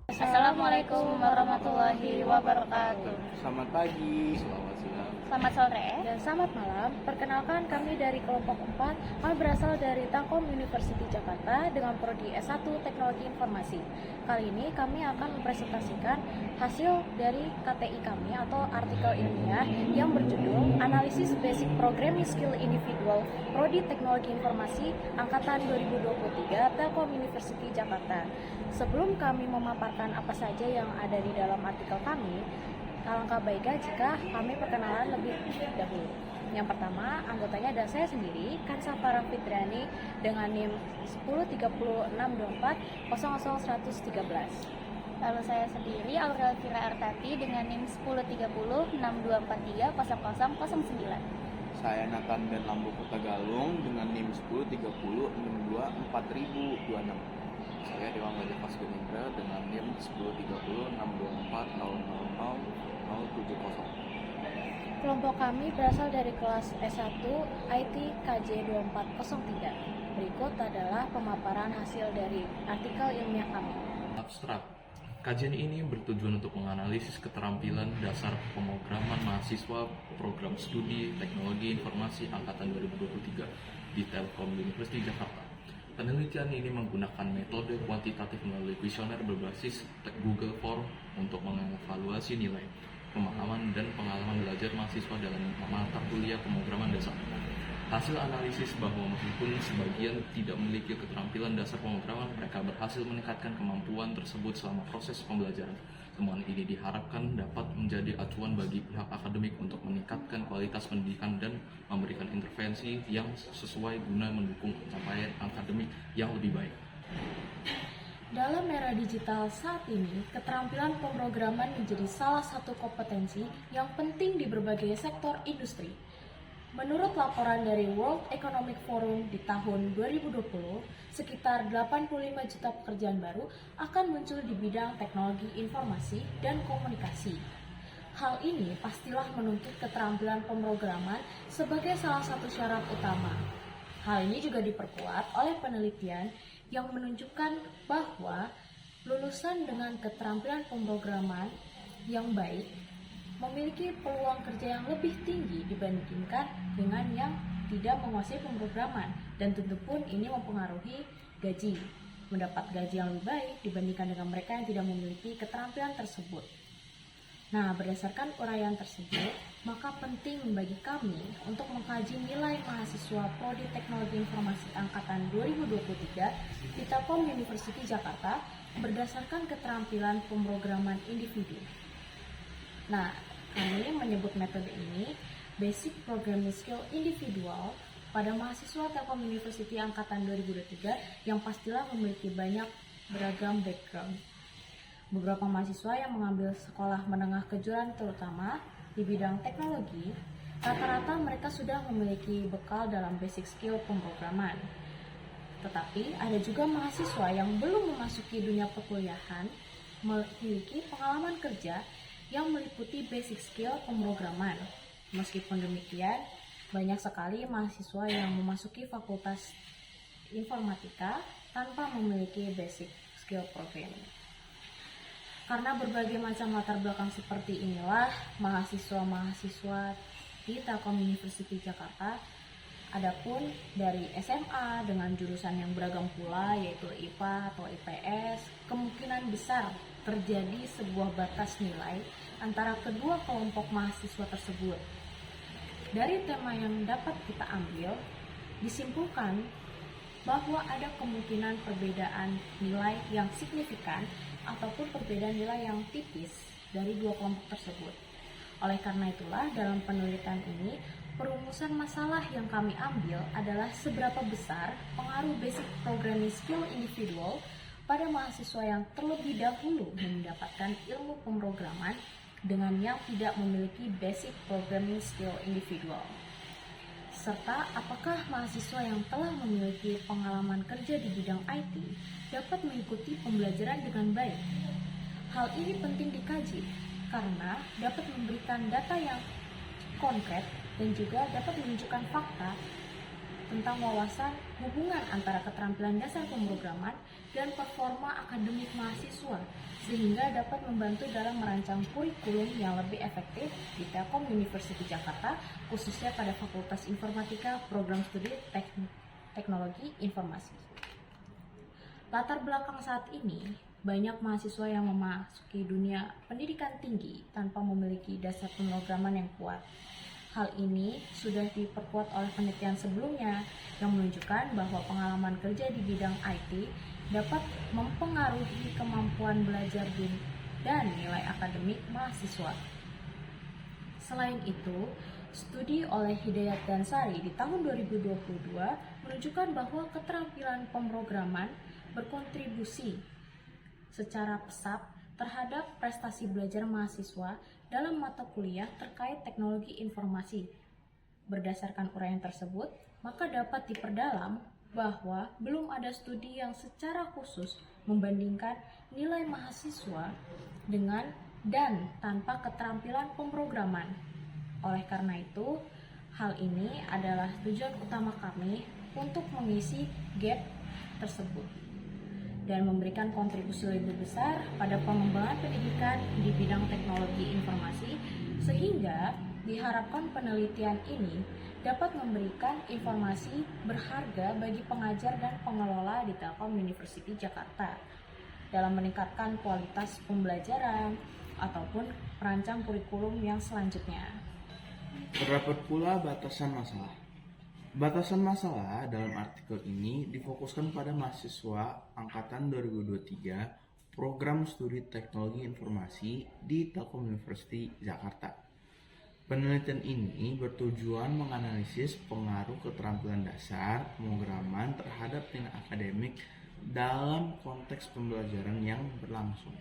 Assalamualaikum warahmatullahi wabarakatuh. Selamat pagi, selamat siang, Selamat sore. Dan selamat malam, perkenalkan kami dari kelompok 4. Kami berasal dari Telkom University Jakarta dengan prodi S1 Teknologi Informasi. Kali ini kami akan mempresentasikan hasil dari KTI kami atau artikel ilmiah yang berjudul Analisis Basic Programming Skill Individual Prodi Teknologi Informasi Angkatan 2023 Telkom University Jakarta. Sebelum kami memaparkan apa saja yang ada di dalam artikel kami, alangkah baiknya jika kami perkenalan lebih dahulu. Yang pertama, anggotanya ada saya sendiri, Kansa Farah Fitriani dengan NIM 103062400113. Lalu saya sendiri Aurel Fira Artati dengan NIM 103062430009. saya Nathan dan Lambo Kutagalung dengan NIM 1030624026. Saya Dewa Gajah Fasgenindra dengan NIM 103062400070. Kelompok kami berasal dari kelas S1 IT KJ 2403. Berikut adalah pemaparan hasil dari artikel ilmiah kami. Abstrak. Kajian ini bertujuan untuk menganalisis keterampilan dasar pemrograman mahasiswa program studi Teknologi Informasi Angkatan 2023 di Telkom University Jakarta. Penelitian ini menggunakan metode kuantitatif melalui kuesioner berbasis Google Form untuk mengevaluasi nilai, pemahaman, dan pengalaman belajar mahasiswa dalam mata kuliah pemrograman dasar. Hasil analisis bahwa meskipun sebagian tidak memiliki keterampilan dasar pemrograman, mereka berhasil meningkatkan kemampuan tersebut selama proses pembelajaran. Temuan ini diharapkan dapat menjadi acuan bagi pihak akademik untuk meningkatkan kualitas pendidikan dan memberikan intervensi yang sesuai guna mendukung pencapaian akademik yang lebih baik. Dalam era digital saat ini, keterampilan pemrograman menjadi salah satu kompetensi yang penting di berbagai sektor industri. Menurut laporan dari World Economic Forum di tahun 2020, sekitar 85 juta pekerjaan baru akan muncul di bidang teknologi informasi dan komunikasi. Hal ini pastilah menuntut keterampilan pemrograman sebagai salah satu syarat utama. Hal ini juga diperkuat oleh penelitian yang menunjukkan bahwa lulusan dengan keterampilan pemrograman yang baik memiliki peluang kerja yang lebih tinggi dibandingkan dengan yang tidak menguasai pemrograman, dan tentu pun ini mempengaruhi gaji, mendapat gaji yang lebih baik dibandingkan dengan mereka yang tidak memiliki keterampilan tersebut. Nah, berdasarkan uraian tersebut, maka penting bagi kami untuk mengkaji nilai mahasiswa Prodi Teknologi Informasi Angkatan 2023 di Telkom University Jakarta berdasarkan keterampilan pemrograman individu. Nah, kami menyebut metode ini Basic Programming Skill Individual pada mahasiswa Telkom University Angkatan 2023 yang pastilah memiliki banyak beragam background. Beberapa mahasiswa yang mengambil sekolah menengah kejuruan terutama di bidang teknologi, rata-rata mereka sudah memiliki bekal dalam basic skill pemrograman. Tetapi ada juga mahasiswa yang belum memasuki dunia perkuliahan, memiliki pengalaman kerja yang meliputi basic skill pemrograman. Meskipun demikian, banyak sekali mahasiswa yang memasuki fakultas informatika tanpa memiliki basic skill programming. Karena berbagai macam latar belakang seperti inilah, mahasiswa-mahasiswa di Telkom University Jakarta, adapun dari SMA dengan jurusan yang beragam pula, yaitu IPA atau IPS, kemungkinan besar terjadi sebuah batas nilai antara kedua kelompok mahasiswa tersebut. Dari tema yang dapat kita ambil, disimpulkan bahwa ada kemungkinan perbedaan nilai yang signifikan ataupun perbedaan nilai yang tipis dari dua kelompok tersebut. Oleh karena itulah, dalam penelitian ini, perumusan masalah yang kami ambil adalah seberapa besar pengaruh basic programming skill individual pada mahasiswa yang terlebih dahulu mendapatkan ilmu pemrograman dengan yang tidak memiliki basic programming skill individual. Serta apakah mahasiswa yang telah memiliki pengalaman kerja di bidang IT dapat mengikuti pembelajaran dengan baik. Hal ini penting dikaji karena dapat memberikan data yang konkret dan juga dapat menunjukkan fakta tentang wawasan hubungan antara keterampilan dasar pemrograman dan performa akademik mahasiswa, sehingga dapat membantu dalam merancang kurikulum yang lebih efektif di Telkom University Jakarta, khususnya pada Fakultas Informatika Program Studi Teknologi Informasi. Latar belakang saat ini, banyak mahasiswa yang memasuki dunia pendidikan tinggi tanpa memiliki dasar pemrograman yang kuat. Hal ini sudah diperkuat oleh penelitian sebelumnya yang menunjukkan bahwa pengalaman kerja di bidang IT dapat mempengaruhi kemampuan belajar dan nilai akademik mahasiswa. Selain itu, studi oleh Hidayat dan Sari di tahun 2022 menunjukkan bahwa keterampilan pemrograman berkontribusi secara pesat terhadap prestasi belajar mahasiswa dalam mata kuliah terkait teknologi informasi. Berdasarkan uraian tersebut, maka dapat diperdalam bahwa belum ada studi yang secara khusus membandingkan nilai mahasiswa dengan dan tanpa keterampilan pemrograman. Oleh karena itu, hal ini adalah tujuan utama kami untuk mengisi gap tersebut dan memberikan kontribusi lebih besar pada pengembangan pendidikan di bidang teknologi informasi, sehingga diharapkan penelitian ini dapat memberikan informasi berharga bagi pengajar dan pengelola di Telkom University Jakarta dalam meningkatkan kualitas pembelajaran ataupun merancang kurikulum yang selanjutnya. Terdapat pula batasan masalah. Batasan masalah dalam artikel ini difokuskan pada mahasiswa angkatan 2023 Program Studi Teknologi Informasi di Telkom University Jakarta. Penelitian ini bertujuan menganalisis pengaruh keterampilan dasar pemrograman terhadap nilai akademik dalam konteks pembelajaran yang berlangsung.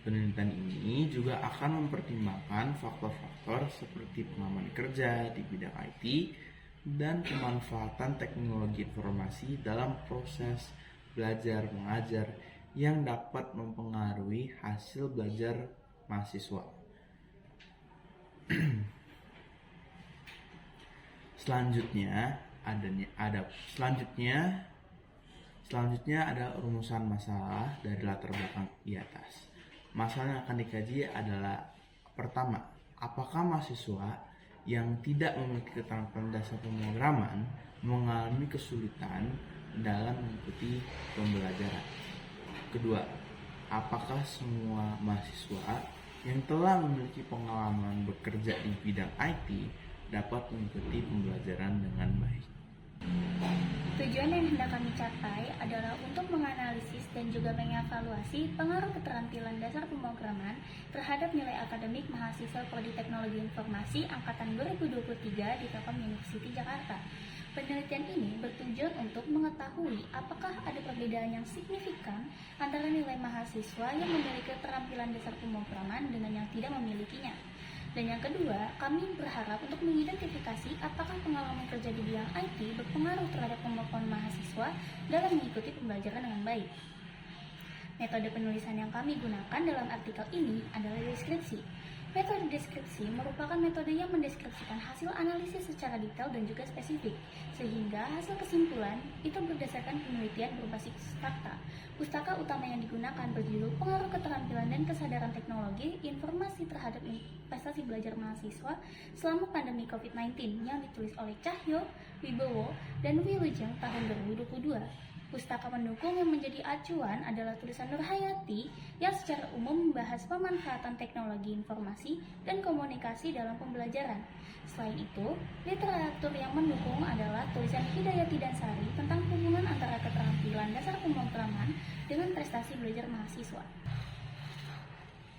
Penelitian ini juga akan mempertimbangkan faktor-faktor seperti pengalaman kerja di bidang IT dan pemanfaatan teknologi informasi dalam proses belajar mengajar yang dapat mempengaruhi hasil belajar mahasiswa. Selanjutnya ada rumusan masalah dari latar belakang di atas. Masalah yang akan dikaji adalah pertama, apakah mahasiswa yang tidak memiliki keterampilan dasar pemrograman mengalami kesulitan dalam mengikuti pembelajaran. Kedua, apakah semua mahasiswa yang telah memiliki pengalaman bekerja di bidang IT dapat mengikuti pembelajaran dengan baik. Tujuan yang hendak kami capai adalah untuk menganalisis dan juga mengevaluasi pengaruh keterampilan dasar pemrograman terhadap nilai akademik mahasiswa Prodi Teknologi Informasi angkatan 2023 di Telkom University Jakarta. Penelitian ini bertujuan untuk mengetahui apakah ada perbedaan yang signifikan antara nilai mahasiswa yang memiliki keterampilan dasar pemrograman dengan yang tidak memilikinya. Dan yang kedua, kami berharap untuk mengidentifikasi apakah pengalaman kerja di bidang IT berpengaruh terhadap kemampuan mahasiswa dalam mengikuti pembelajaran dengan baik. Metode penulisan yang kami gunakan dalam artikel ini adalah deskripsi. Metode deskripsi merupakan metode yang mendeskripsikan hasil analisis secara detail dan juga spesifik, sehingga hasil kesimpulan itu berdasarkan penelitian berbasis fakta. Pustaka utama yang digunakan berjudul Pengaruh Keterampilan dan Kesadaran Teknologi Informasi Terhadap Prestasi Belajar Mahasiswa Selama Pandemi COVID-19 yang ditulis oleh Cahyo, Wibowo, dan Wilujeng tahun 2022. Pustaka pendukung yang menjadi acuan adalah tulisan Nur Hayati yang secara umum membahas pemanfaatan teknologi informasi dan komunikasi dalam pembelajaran. Selain itu, literatur yang mendukung adalah tulisan Hidayati dan Sari tentang hubungan antara keterampilan dasar pemrograman dengan prestasi belajar mahasiswa.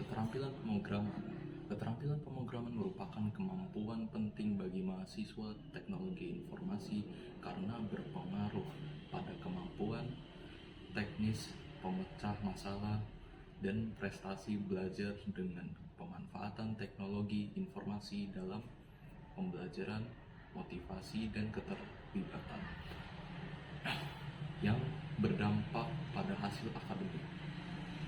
Keterampilan pemrograman. Keterampilan pemrograman merupakan kemampuan penting bagi mahasiswa teknologi informasi karena berpengaruh pada kemampuan teknis pemecah masalah dan prestasi belajar dengan pemanfaatan teknologi informasi dalam pembelajaran, motivasi, dan keterlibatan yang berdampak pada hasil akademik.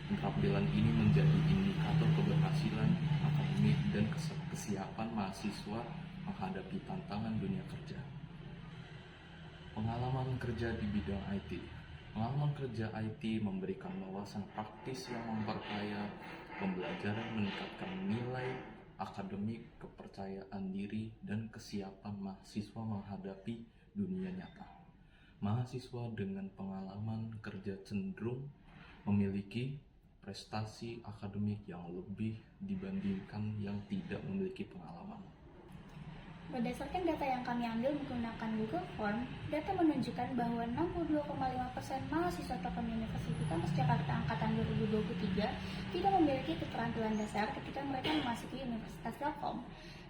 Keterampilan ini menjadi indikator keberhasilan akademik dan kesiapan mahasiswa menghadapi tantangan dunia kerja. Pengalaman kerja di bidang IT. Pengalaman kerja IT memberikan wawasan praktis yang memperkaya pembelajaran, meningkatkan nilai akademik, kepercayaan diri, dan kesiapan mahasiswa menghadapi dunia nyata. Mahasiswa dengan pengalaman kerja cenderung memiliki prestasi akademik yang lebih dibandingkan yang tidak memiliki pengalaman. Berdasarkan data yang kami ambil menggunakan Google Form, data menunjukkan bahwa 62,5% mahasiswa Telkom University Kampus Jakarta angkatan 2023 tidak memiliki keterampilan dasar ketika mereka memasuki Universitas Telkom.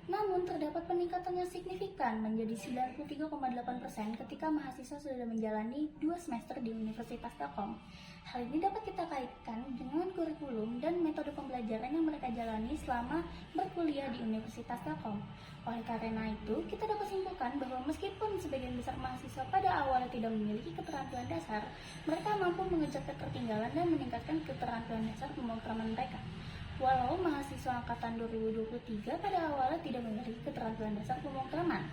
Namun terdapat peningkatan yang signifikan menjadi 93,8% ketika mahasiswa sudah menjalani 2 semester di Universitas Telkom. Hal ini dapat kita kaitkan dengan kurikulum dan metode pembelajaran yang mereka jalani selama berkuliah di Universitas Telkom. Oleh karena itu, kita dapat simpulkan bahwa meskipun sebagian besar mahasiswa pada awalnya tidak memiliki keterampilan dasar, mereka mampu mengejar ketertinggalan dan meningkatkan keterampilan dasar pemrograman mereka. Walau mahasiswa angkatan 2023 pada awalnya tidak memiliki keterampilan dasar pemrograman.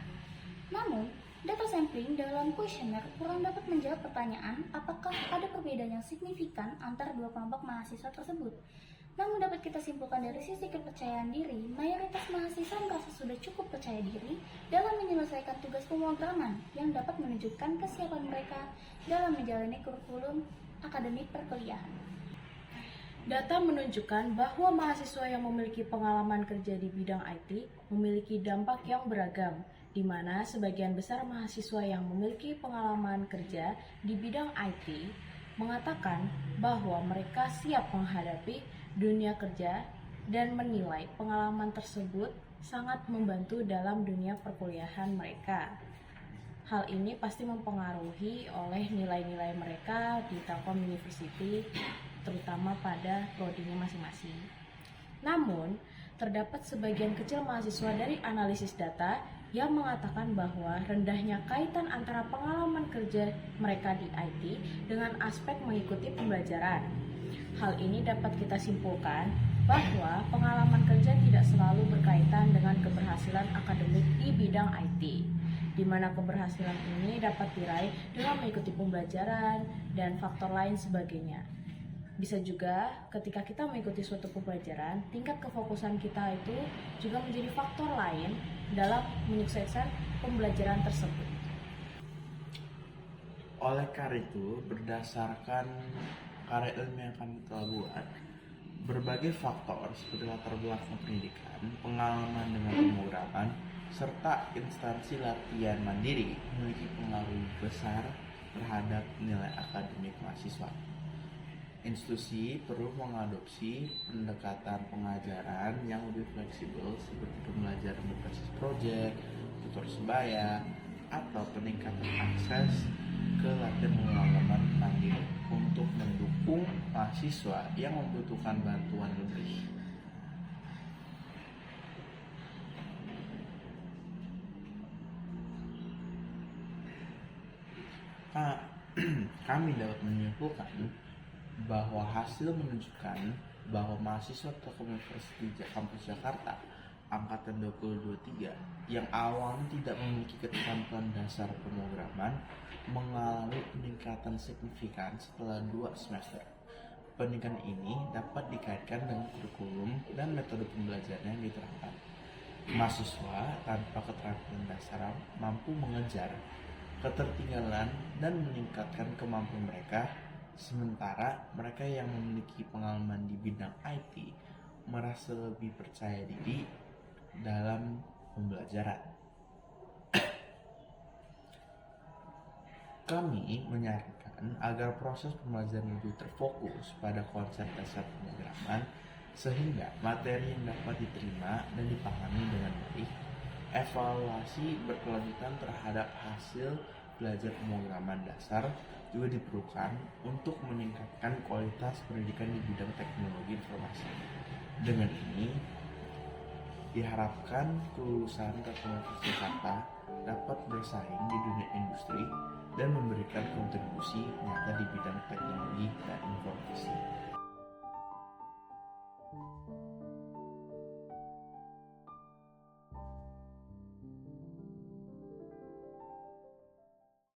Namun, data sampling dalam kuesioner kurang dapat menjawab pertanyaan apakah ada perbedaan yang signifikan antara dua kelompok mahasiswa tersebut. Namun dapat kita simpulkan dari sisi kepercayaan diri, mayoritas mahasiswa merasa sudah cukup percaya diri dalam menyelesaikan tugas pemrograman yang dapat menunjukkan kesiapan mereka dalam menjalani kurikulum akademik perkuliahan. Data menunjukkan bahwa mahasiswa yang memiliki pengalaman kerja di bidang IT memiliki dampak yang beragam, di mana sebagian besar mahasiswa yang memiliki pengalaman kerja di bidang IT mengatakan bahwa mereka siap menghadapi dunia kerja dan menilai pengalaman tersebut sangat membantu dalam dunia perkuliahan mereka. Hal ini pasti mempengaruhi oleh nilai-nilai mereka di Telkom University, terutama pada prodinya masing-masing. Namun, terdapat sebagian kecil mahasiswa dari analisis data yang mengatakan bahwa rendahnya kaitan antara pengalaman kerja mereka di IT dengan aspek mengikuti pembelajaran. Hal ini dapat kita simpulkan bahwa pengalaman kerja tidak selalu berkaitan dengan keberhasilan akademik di bidang IT, di mana keberhasilan ini dapat diraih dengan mengikuti pembelajaran dan faktor lain sebagainya. Bisa juga ketika kita mengikuti suatu pembelajaran, tingkat kefokusan kita itu juga menjadi faktor lain dalam menyukseskan pembelajaran tersebut. Oleh karena itu, berdasarkan karya ilmiah yang kami telah buat, berbagai faktor seperti latar belakang pendidikan, pengalaman dengan pemrograman, serta instansi latihan mandiri memiliki pengaruh besar terhadap nilai akademik mahasiswa. Institusi perlu mengadopsi pendekatan pengajaran yang lebih fleksibel seperti pembelajaran berbasis proyek, tutor sebaya, atau peningkatan akses ke latihan pengalaman mandiri untuk mendukung mahasiswa yang membutuhkan bantuan lebih. Kami dapat menyimpulkan bahwa hasil menunjukkan bahwa mahasiswa Telkom University Kampus Jakarta angkatan 2023 yang awalnya tidak memiliki keterampilan dasar pemrograman mengalami peningkatan signifikan setelah 2 semester. Peningkatan ini dapat dikaitkan dengan kurikulum dan metode pembelajaran yang diterapkan. Mahasiswa tanpa keterampilan dasar mampu mengejar ketertinggalan dan meningkatkan kemampuan mereka, sementara mereka yang memiliki pengalaman di bidang IT merasa lebih percaya diri dalam pembelajaran. Kami menyarankan agar proses pembelajaran lebih terfokus pada konsep dasar pemrograman sehingga materi yang dapat diterima dan dipahami dengan baik. Evaluasi berkelanjutan terhadap hasil belajar pemrograman dasar juga diperlukan untuk meningkatkan kualitas pendidikan di bidang teknologi informasi. Dengan ini, diharapkan kelulusan Telkom Universitas Jakarta dapat bersaing di dunia industri dan memberikan kontribusi nyata di bidang teknologi